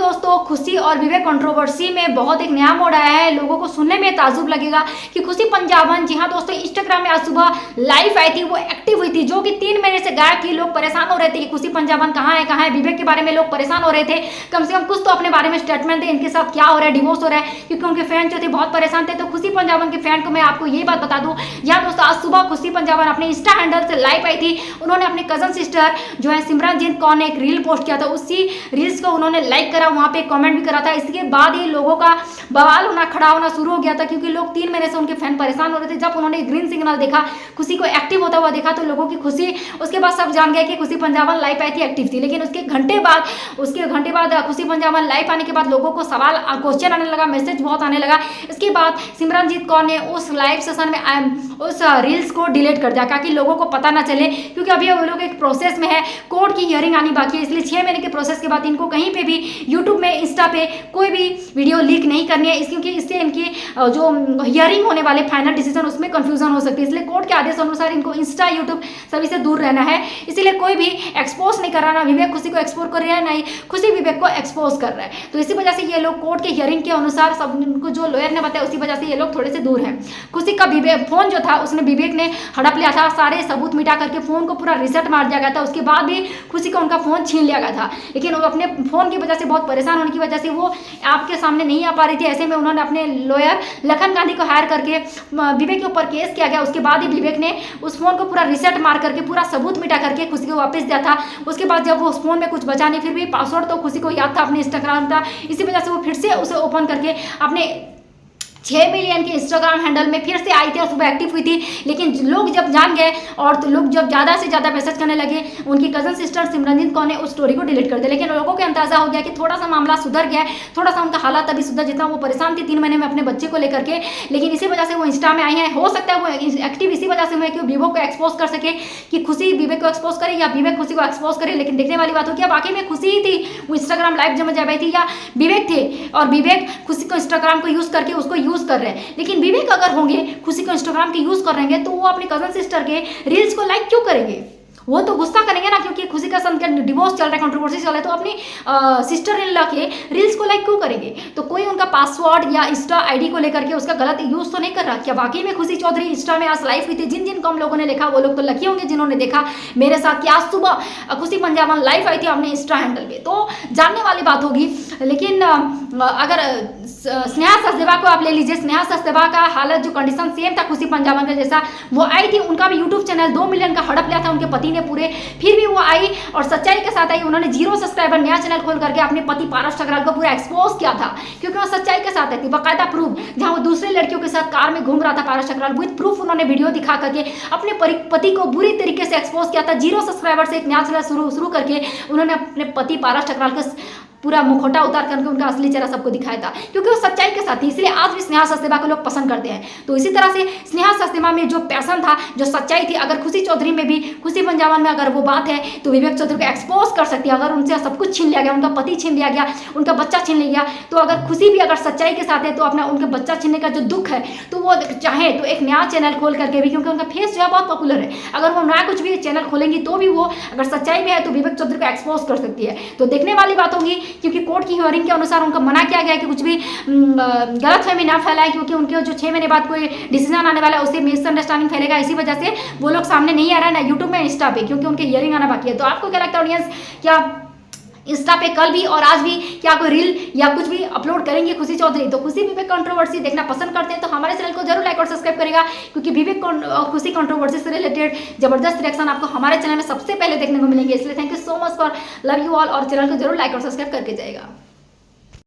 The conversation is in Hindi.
दोस्तों, खुशी और विवेक कंट्रोवर्सी में बहुत एक नया मोड़ आया है। लोगों को सुनने में ताजुब लगेगा कि खुशी पंजाबन, जी हाँ दोस्तों, इंस्टाग्राम में आज सुबह लाइव आई थी, वो एक्टिव हुई थी, जो कि 3 महीने से गायब थी। लोग परेशान हो रहे थे कि खुशी पंजाबन कहाँ है कहाँ है। विवेक के बारे में लोग परेशान हो रहे थे, कम से कम कुछ तो अपने बारे में स्टेटमेंट दे, इनके साथ क्या हो रहा है, डिवोर्स हो रहा है, क्योंकि उनके फैन जो थे बहुत परेशान थे। तो खुशी पंजाबन के फैन को मैं आपको ये बात बता दूं, यहाँ दोस्तों आज सुबह खुशी पंजाबन अपने इंस्टा हैंडल से लाइव आई थी। उन्होंने अपने कजन सिस्टर जो है सिमरनजीत कौर ने एक रील पोस्ट किया था, उसी रील्स को उन्होंने लाइक करा, वहां पे कमेंट भी करा था। इसके बाद ही लोगों का बवाल होना खड़ा होना शुरू हो गया था, क्योंकि लोग 3 महीने से उनके फैन परेशान हो रहे थे। जब उन्होंने ग्रीन सिग्नल देखा, खुशी को एक्टिव होता हुआ देखा, तो लोगों की खुशी, उसके बाद सब जान गए कि खुशी पंजाबन लाइव आई थी, एक्टिव थी। लेकिन उसके घंटे बाद खुशी पंजाबन लाइव आने के बाद लोगों को सवाल क्वेश्चन आने लगा, मैसेज बहुत आने लगा। इसके बाद सिमरनजीत कौर ने उस लाइव सेशन में उस रील्स को डिलीट कर दिया, ताकि लोगों को पता ना चले, क्योंकि अभी वो लोग एक प्रोसेस में है, कोर्ट की हियरिंग आनी बाकी है। इसलिए 6 महीने के प्रोसेस के बाद इनको कहीं पे भी यूट्यूब में, इंस्टा पे कोई भी वीडियो लीक नहीं करनी है, क्योंकि इससे इनकी जो हियरिंग होने वाले फाइनल डिसीजन, उसमें कंफ्यूजन हो सकती है। इसलिए कोर्ट के आदेश अनुसार इनको इंस्टा, यूट्यूब सभी से दूर रहना है। इसीलिए कोई भी एक्सपोज नहीं कर रहा, ना विवेक खुशी को एक्सपोज कर रहा है, ना ही खुशी विवेक को एक्सपोज कर रहा है। तो इसी वजह से ये लोग कोर्ट के हियरिंग के अनुसार, सब इनको जो लॉयर ने बताया, उसी वजह से ये लोग थोड़े से दूर हैं। खुशी का फोन जो था, उसने विवेक ने हड़प लिया था, सारे सबूत मिटा करके फोन को पूरा रिसेट मार दिया गया था। उसके बाद भी खुशी का उनका फोन छीन लिया गया था, लेकिन वो अपने फोन की वजह से बहुत परेशान होने की वजह से वो आपके सामने नहीं आ पा रही थी। ऐसे में उन्होंने अपने लॉयर लखन गांधी को हायर करके विवेक के ऊपर केस किया गया। उसके बाद ही विवेक ने उस फोन को पूरा रिसेट मार करके, पूरा सबूत मिटा करके खुशी को वापस दिया था। उसके बाद जब वो उस फोन में कुछ बचा नहीं, फिर भी पासवर्ड तो खुशी को याद था, अपने इंस्टाग्राम था, इसी वजह से वो फिर से उसे ओपन करके अपने 6 मिलियन के इंस्टाग्राम हैंडल में फिर से आई थी और सुबह एक्टिव हुई थी। लेकिन लोग जब जान गए और तो लोग जब ज़्यादा से ज़्यादा मैसेज करने लगे, उनकी कजन सिस्टर सिमरनजीत कौर ने उस स्टोरी को डिलीट कर दिया। लेकिन लोगों को अंदाजा हो गया कि थोड़ा सा मामला सुधर गया है, थोड़ा सा उनका हालात अभी सुधर, जितना वो परेशान थी 3 महीने में अपने बच्चे को लेकर के। लेकिन इसी वजह से वो इंस्टा में आई हैं। हो सकता है वो एक्टिव इसी वजह से हुए कि वो विवेक को एक्सपोज कर सके, कि खुशी विवेक को एक्सपोज करे या विवेक खुशी को एक्सपोज करे। लेकिन देखने वाली बात हो कि वाकई में खुशी ही थी वो इंस्टाग्राम लाइव जब आई थी, या विवेक थे और विवेक खुशी को इंस्टाग्राम को यूज़ करके उसको यूज़ कर रहे हैं। लेकिन विवेक अगर होंगे, खुशी को इंस्टाग्राम के यूज कर रहेंगे, तो वो अपने कजन सिस्टर के रील्स को लाइक क्यों करेंगे? वो तो गुस्सा करेंगे ना, क्योंकि खुशी का संग डिवोर्स चल रहा है, कंट्रोवर्सी चल रहा है, तो अपनी सिस्टर इन लॉ के रील्स को लाइक क्यों करेंगे? तो कोई उनका पासवर्ड या इंस्टा आईडी को लेकर के उसका गलत यूज तो नहीं कर रहा? क्या वाकई में खुशी चौधरी इंस्टा में आज लाइव हुई थी? जिन जिन कम लोगों ने देखा, वो लोग तो लकी होंगे जिन्होंने देखा मेरे साथ कि आज सुबह खुशी पंजाबन लाइव आई थी अपने इंस्टा हैंडल पे। तो जानने वाली बात होगी। लेकिन अगर स्नेहा सचदेवा को आप ले लीजिए, स्नेहा सचदेवा का हालत जो कंडीशन सेम था खुशी पंजाबन का जैसा, वो आई थी, उनका भी यूट्यूब चैनल 2 मिलियन का हड़प लिया था उनके पति ने पूरे, फिर भी वो आई और सच्चाई के साथ आई। उन्होंने 0 सब्सक्राइबर नया चैनल खोल करके अपने पति पारस ठकराल को पूरा एक्सपोज किया था, क्योंकि वो सच्चाई के साथ आई थी, बाकायदा प्रूफ। जहां वो दूसरे लड़कियों के साथ कार में घूम रहा था पारस ठकराल, विद प्रूफ उन्होंने वीडियो दिखा करके अपने पति को बुरी तरीके से एक्सपोज किया था। 0 सब्सक्राइबर से एक नया चैनल शुरू करके उन्होंने अपने पति पारस ठकराल को पूरा मुखौटा उतार करके उनका असली चेहरा सबको दिखाया था, क्योंकि वो सच्चाई के साथ थी। इसलिए आज भी स्नेहा सचदेवा को लोग पसंद करते हैं। तो इसी तरह से स्नेहा सचदेवा में जो पैशन था, जो सच्चाई थी, अगर खुशी चौधरी में भी, खुशी पंजाबन में अगर वो बात है, तो विवेक चौधरी को एक्सपोज कर सकती है। अगर उनसे सब कुछ छीन लिया गया, उनका पति छीन लिया गया, उनका बच्चा छीन लिया गया, तो अगर खुशी भी अगर सच्चाई के साथ है, तो अपना उनके बच्चा छीनने का जो दुख है, तो वो चाहे तो एक नया चैनल खोल करके भी, क्योंकि उनका फेस जो है बहुत पॉपुलर है, अगर वो नया कुछ भी चैनल खोलेंगी तो भी वो अगर सच्चाई में है तो विवेक चौधरी को एक्सपोज कर सकती है। तो देखने वाली बात होगी, क्योंकि कोर्ट की हियरिंग के अनुसार उनको मना किया गया कि कुछ भी गलतफहमी ना फैलाए, क्योंकि उनके जो 6 महीने बाद कोई डिसीजन आने वाला है उससे मिसअंडरस्टैंडिंग फैलेगा। इसी वजह से वो लोग सामने नहीं आ रहा है ना यूट्यूब में, इंस्टा पे, क्योंकि उनके हियरिंग आना बाकी है। तो आपको क्या लगता है ऑडियंस, क्या इंस्टा पे कल भी और आज भी क्या कोई रील या कुछ भी अपलोड करेंगे खुशी चौधरी? तो खुशी विवेक कंट्रोवर्सी देखना पसंद करते हैं तो हमारे चैनल को जरूर लाइक और सब्सक्राइब करेगा, क्योंकि विवेक खुशी कंट्रोवर्सी से रिलेटेड जबरदस्त रिएक्शन आपको हमारे चैनल में सबसे पहले देखने को मिलेंगे। इसलिए thank you so much for love you all, और चैनल को जरूर लाइक और सब्सक्राइब करके जाएगा।